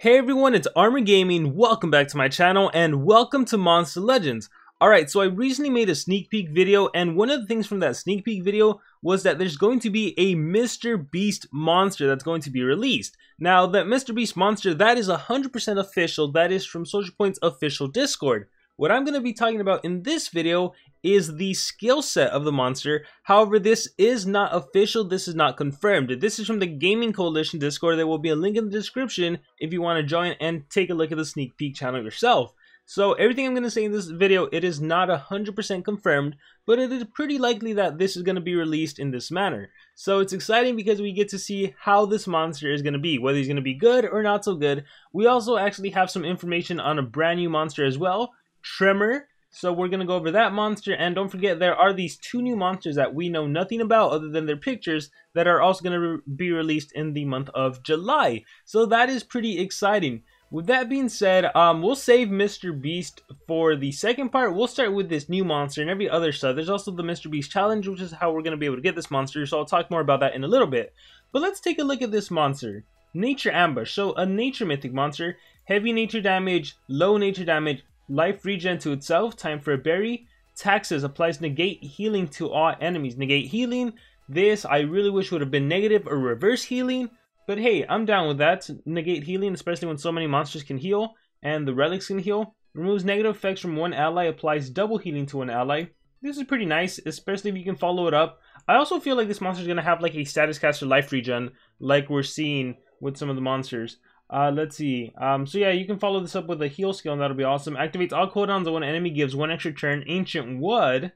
Hey everyone, it's Armor Gaming. Welcome back to my channel and welcome to Monster Legends. Alright, so I recently made a sneak peek video, and one of the things from that sneak peek video was that there's going to be a MrBeast monster that's going to be released. Now, that MrBeast monster, that is 100% official. That is from Social Point's official Discord. What I'm going to be talking about in this video is the skill set of the monster. However, this is not official, this is not confirmed. This is from the Gaming Coalition Discord. There will be a link in the description if you want to join and take a look at the sneak peek channel yourself. So everything I'm going to say in this video, it is not 100% confirmed, but it is pretty likely that this is going to be released in this manner. So it's exciting because we get to see how this monster is going to be, whether he's going to be good or not so good. We also actually have some information on a brand new monster as well, Tremor. So we're going to go over that monster, and don't forget there are these two new monsters that we know nothing about other than their pictures that are also going to be released in the month of July. So that is pretty exciting. With that being said, we'll save MrBeast for the second part. We'll start with this new monster and every other stuff. There's also the MrBeast challenge, which is how we're going to be able to get this monster, so I'll talk more about that in a little bit. But let's take a look at this monster. Nature Ambush. So a nature mythic monster, heavy nature damage, low nature damage, life regen to itself, time for a berry, taxes, applies negate healing to all enemies. Negate healing, this I really wish would have been negative or reverse healing, but hey, I'm down with that. Negate healing, especially when so many monsters can heal and the relics can heal. Removes negative effects from one ally, applies double healing to an ally. This is pretty nice, especially if you can follow it up. I also feel like this monster is going to have like a status caster life regen like we're seeing with some of the monsters. Let's see. So yeah, you can follow this up with a heal skill, and that'll be awesome. Activates all cooldowns on one enemy, gives one extra turn. Ancient Wood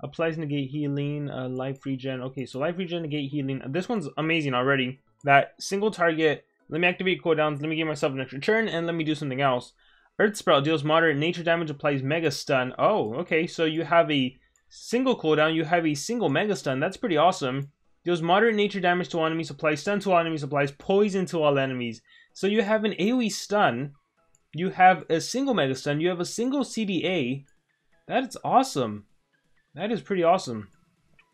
applies negate healing, life regen. Okay, so life regen, negate healing. This one's amazing already. That single target. Let me activate cooldowns. Let me give myself an extra turn, and let me do something else. Earth Sprout deals moderate nature damage, applies mega stun. Oh, okay. So you have a single cooldown. You have a single mega stun. That's pretty awesome. Deals moderate nature damage to all enemies, applies stun to all enemies, applies poison to all enemies. So you have an AoE stun, you have a single mega stun, you have a single CDA. That's awesome. That is pretty awesome.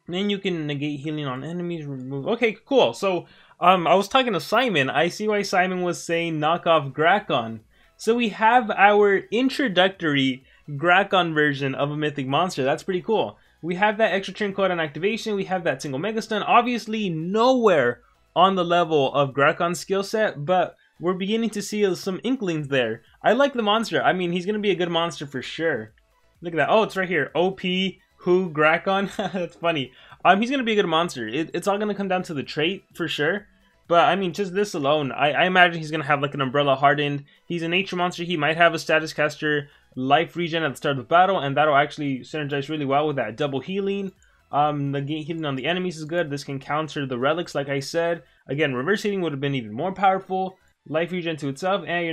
And then you can negate healing on enemies, remove. Okay, cool. So I was talking to Simon. I see why Simon was saying knock off GRAKON. So we have our introductory GRAKON version of a mythic monster. That's pretty cool. We have that extra turn cooldown activation, we have that single mega stun. Obviously nowhere on the level of GRAKON's skill set, but we're beginning to see some inklings there. I like the monster. I mean, he's going to be a good monster for sure. Look at that. Oh, it's right here. OP, who, GRAKON. That's funny. He's going to be a good monster. It's all going to come down to the trait for sure. But, I mean, just this alone, I imagine he's going to have like an umbrella hardened. He's a nature monster. He might have a status caster life regen at the start of battle, and that'll actually synergize really well with that double healing. The healing on the enemies is good. This can counter the relics, like I said. Again, reverse healing would have been even more powerful. Life regen to itself, and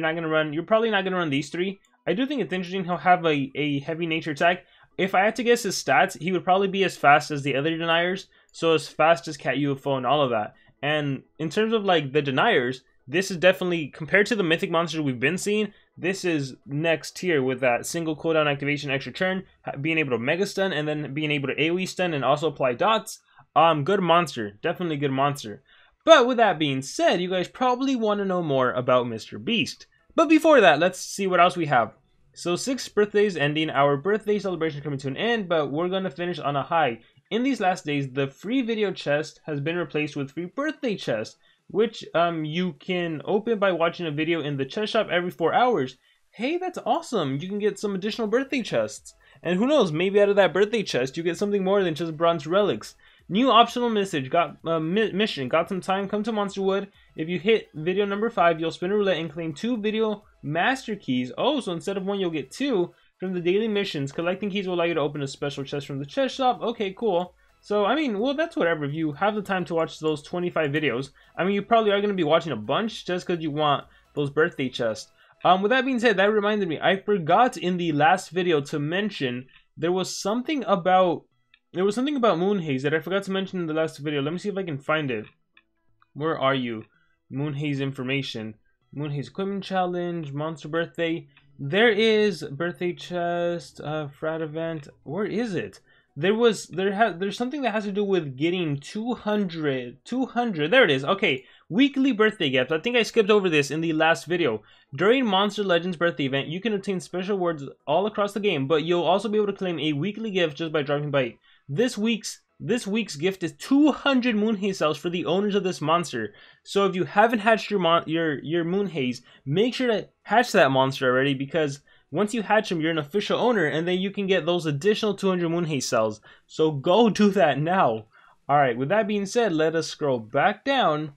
you're probably not gonna run these three. I do think it's interesting he'll have a heavy nature attack. If I had to guess his stats, he would probably be as fast as the other deniers, so as fast as Cat UFO and all of that. And in terms of like the deniers, this is definitely, compared to the mythic monsters we've been seeing, this is next tier with that single cooldown activation, extra turn, being able to mega stun, and then being able to AoE stun and also apply dots. Good monster, definitely good monster. But with that being said, you guys probably want to know more about MrBeast. But before that, let's see what else we have. So 6 birthdays ending, our birthday celebration coming to an end, but we're going to finish on a high. In these last days, the free video chest has been replaced with free birthday chest, which you can open by watching a video in the chest shop every 4 hours. Hey, that's awesome. You can get some additional birthday chests. And who knows, maybe out of that birthday chest, you get something more than just bronze relics. New optional message, mission, got some time, come to Monsterwood. If you hit video number 5, you'll spin a roulette and claim 2 video master keys. Oh, so instead of 1, you'll get 2 from the daily missions. Collecting keys will allow you to open a special chest from the chest shop. Okay, cool. So, I mean, well, that's whatever. If you have the time to watch those 25 videos, I mean, you probably are going to be watching a bunch just because you want those birthday chests. With that being said, that reminded me, I forgot in the last video to mention there was something about Moonhaze that I forgot to mention in the last video. Let me see if I can find it. Where are you? Moonhaze information. Moonhaze equipment challenge, monster birthday. There is birthday chest, frat event. Where is it? there's something that has to do with getting 200, there it is. Okay, weekly birthday gift. I think I skipped over this in the last video. During Monster Legends birthday event, you can obtain special rewards all across the game, but you'll also be able to claim a weekly gift just by dropping by. This week's gift is 200 moon haze cells for the owners of this monster. So if you haven't hatched your moon haze, make sure to hatch that monster already, because once you hatch them, you're an official owner, and then you can get those additional 200 moon haze cells. So go do that now. Alright, with that being said, let us scroll back down,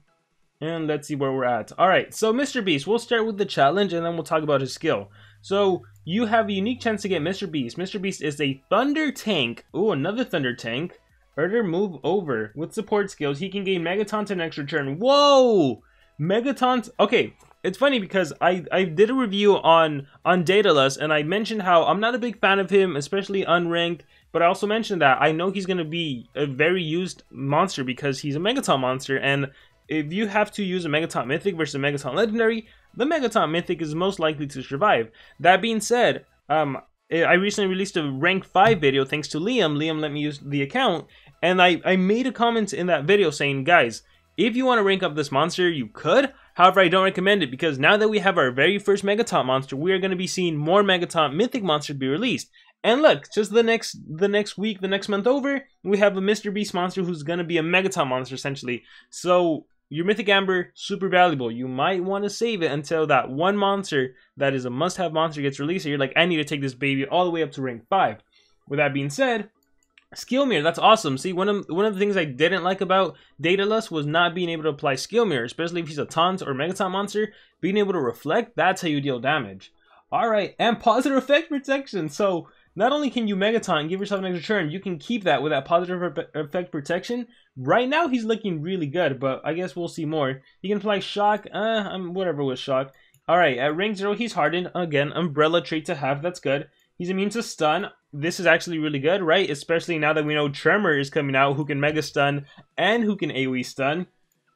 and let's see where we're at. Alright, so MrBeast, we'll start with the challenge, and then we'll talk about his skill. So, you have a unique chance to get MrBeast. MrBeast is a Thunder Tank. Ooh, another Thunder Tank. Herder move over. With support skills, he can gain Megataunt an extra turn. Whoa! Megataunt. Okay, it's funny because I did a review on Daedalus, and I mentioned how I'm not a big fan of him, especially unranked, but I also mentioned that I know he's going to be a very used monster because he's a Megataunt monster, and if you have to use a Megataunt Mythic versus a Megataunt Legendary, the Megataunt Mythic is most likely to survive. That being said, I recently released a rank 5 video thanks to Liam. Liam let me use the account, and I made a comment in that video saying, guys, if you want to rank up this monster, you could. However, I don't recommend it because now that we have our very first Megataunt monster, we are going to be seeing more Megataunt Mythic monsters be released. And look, just the next week, the next month over, we have a MrBeast monster who's going to be a Megataunt monster essentially. So your Mythic Amber, super valuable. You might want to save it until that one monster that is a must-have monster gets released. So you're like, I need to take this baby all the way up to rank 5. With that being said, Skill Mirror, that's awesome. See, one of the things I didn't like about Daedalus was not being able to apply Skill Mirror, especially if he's a Taunt or Megataunt monster. Being able to reflect, that's how you deal damage. Alright, and positive effect protection. So, not only can you Megataunt and give yourself an extra turn, you can keep that with that positive effect protection. Right now, he's looking really good, but I guess we'll see more. He can apply Shock, whatever with Shock. Alright, at rank 0, he's Hardened. Again, Umbrella trait to have, that's good. He's immune to Stun. This is actually really good, right? Especially now that we know Tremor is coming out, who can Mega Stun and who can AoE Stun.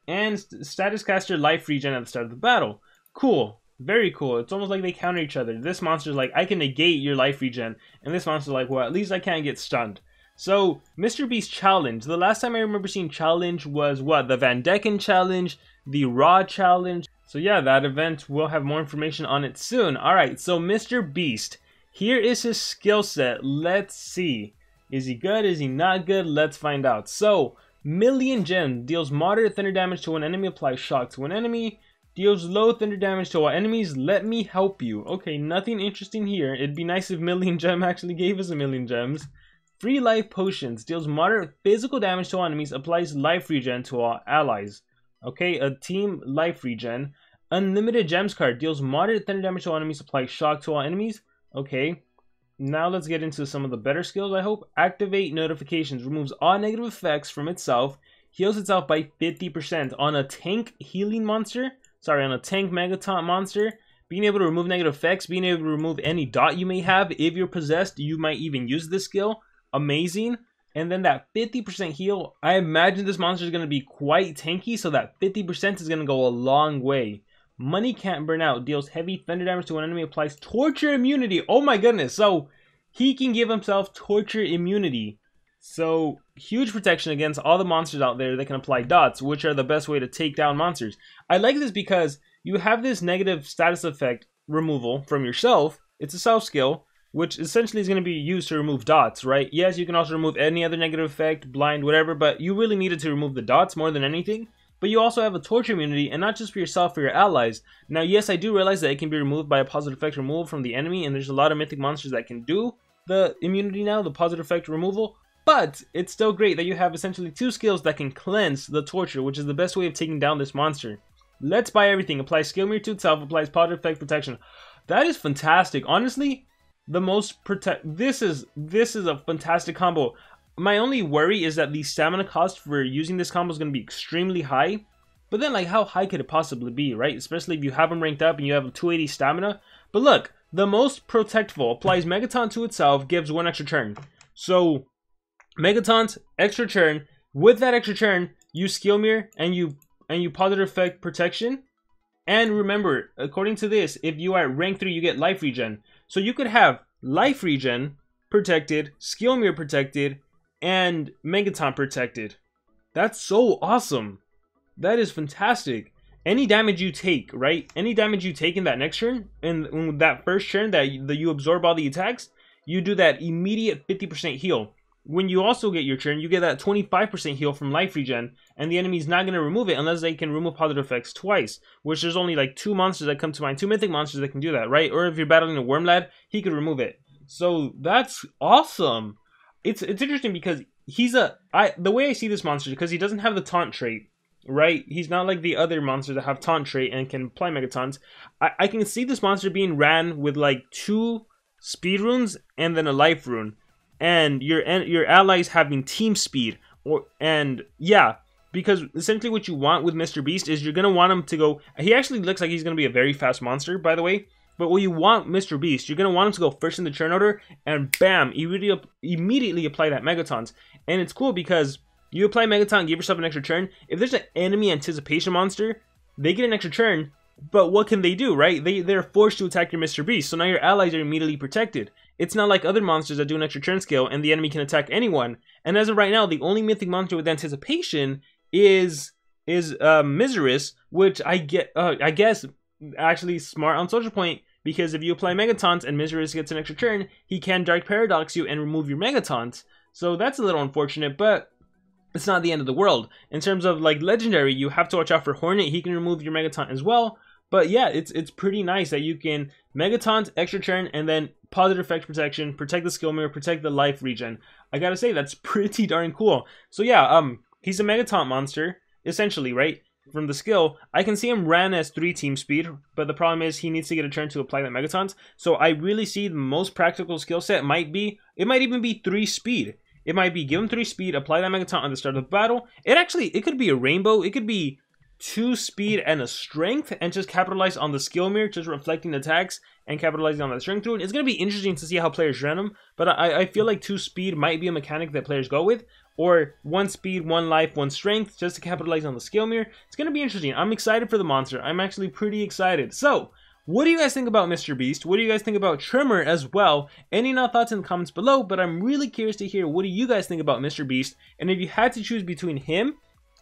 And Status Caster Life Regen at the start of the battle. Cool. Very cool. It's almost like they counter each other. This monster's like, I can negate your life regen. And this monster's like, well, at least I can't get stunned. So, MrBeast Challenge. The last time I remember seeing Challenge was, what? The Van Decken Challenge? The Raw Challenge? So yeah, that event, we'll have more information on it soon. Alright, so MrBeast. Here is his skill set. Let's see. Is he good? Is he not good? Let's find out. So, Million Gem deals moderate thunder damage to an enemy, applies shock to an enemy, deals low thunder damage to all enemies. Let me help you. Okay, nothing interesting here. It'd be nice if Million Gem actually gave us a million gems. Free Life Potions deals moderate physical damage to all enemies, applies life regen to all allies. Okay, a team life regen. Unlimited Gems card deals moderate thunder damage to all enemies, applies shock to all enemies. Okay, now let's get into some of the better skills, I hope. Activate Notifications removes all negative effects from itself, heals itself by 50% on a tank healing monster. Sorry, on a tank Megataunt monster. Being able to remove negative effects, being able to remove any dot you may have. If you're possessed, you might even use this skill. Amazing. And then that 50% heal, I imagine this monster is going to be quite tanky, so that 50% is going to go a long way. Money Can't Burn Out deals heavy thunder damage to an enemy, applies torture immunity. Oh my goodness, so he can give himself torture immunity. So huge protection against all the monsters out there that can apply dots, which are the best way to take down monsters. I like this because you have this negative status effect removal from yourself. It's a self skill, which essentially is going to be used to remove dots, right? Yes, you can also remove any other negative effect, blind, whatever, but you really needed to remove the dots more than anything. But you also have a torture immunity, and not just for yourself, for your allies. Now, yes, I do realize that it can be removed by a positive effect removal from the enemy, and there's a lot of mythic monsters that can do the immunity now, the positive effect removal. But it's still great that you have essentially two skills that can cleanse the torture, which is the best way of taking down this monster. Let's Buy Everything. Applies Skill Mirror to itself, applies positive effect protection. That is fantastic. Honestly, the most this is a fantastic combo. My only worry is that the stamina cost for using this combo is going to be extremely high. But then, like, how high could it possibly be, right? Especially if you have them ranked up and you have a 280 stamina. But look, the most protectful applies Megataunt to itself, gives 1 extra turn. So, Megataunt, extra turn. With that extra turn, you Skill Mirror and you positive effect protection. And remember, according to this, if you are at rank 3, you get life regen. So you could have life regen protected, Skill Mirror protected, and Megaton protected. That's so awesome. That is fantastic. Any damage you take, right? Any damage you take in that next turn, in that first turn that you absorb all the attacks, you do that immediate 50% heal. When you also get your turn, you get that 25% heal from life regen, and the enemy's not going to remove it unless they can remove positive effects twice, which there's only like 2 monsters that come to mind, 2 mythic monsters that can do that, right? Or if you're battling a Wormlad, he could remove it. So that's awesome. It's interesting because the way I see this monster, because he doesn't have the taunt trait, right? He's not like the other monsters that have taunt trait and can apply megatons. I can see this monster being ran with like 2 speed runes and then a life rune, and your allies having team speed, yeah, because essentially what you want with MrBeast is you're gonna want him to go. He actually looks like he's gonna be a very fast monster, by the way. But what you want MrBeast, you're gonna want him to go first in the turn order, and bam, immediately apply that megatons. And it's cool because you apply Megaton, give yourself an extra turn. If there's an enemy anticipation monster, they get an extra turn, but what can they do, right? They're forced to attack your MrBeast, so now your allies are immediately protected. It's not like other monsters that do an extra turn scale and the enemy can attack anyone. And as of right now, the only mythic monster with anticipation is Miseris, which I guess actually smart on Social Point, because if you apply Megatons and Miseris gets an extra turn, he can Dark Paradox you and remove your Megatons. So that's a little unfortunate, but it's not the end of the world. In terms of like legendary, you have to watch out for Hornet. He can remove your Megaton as well. But yeah, it's pretty nice that you can Megatons, extra turn, and then positive effect protection, protect the skill mirror, protect the life regen. I gotta say, that's pretty darn cool. So yeah, he's a Megaton monster, essentially, right? From the skill, I can see him ran as 3 team speed, but the problem is he needs to get a turn to apply that Megatons. So I really see the most practical skill set might even be 3 speed. It might be give him 3 speed, apply that Megaton on the start of the battle. It could be a rainbow. It could be 2 speed and a strength, and just capitalize on the skill mirror, just reflecting attacks and capitalizing on that strength rune. It's going to be interesting to see how players run him, but I feel like 2 speed might be a mechanic that players go with, or 1 speed, 1 life, 1 strength, just to capitalize on the skill mirror. It's going to be interesting. I'm excited for the monster. I'm actually pretty excited. So, what do you guys think about MrBeast? What do you guys think about Tremor as well? Any thoughts in the comments below, but I'm really curious to hear what do you guys think about MrBeast, and if you had to choose between him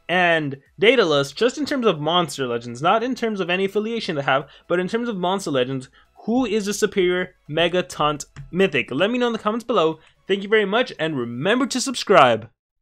and Daedalus, just in terms of monster legends, not in terms of any affiliation they have, but in terms of monster legends, who is the superior Megaton mythic? Let me know in the comments below. Thank you very much, and remember to subscribe.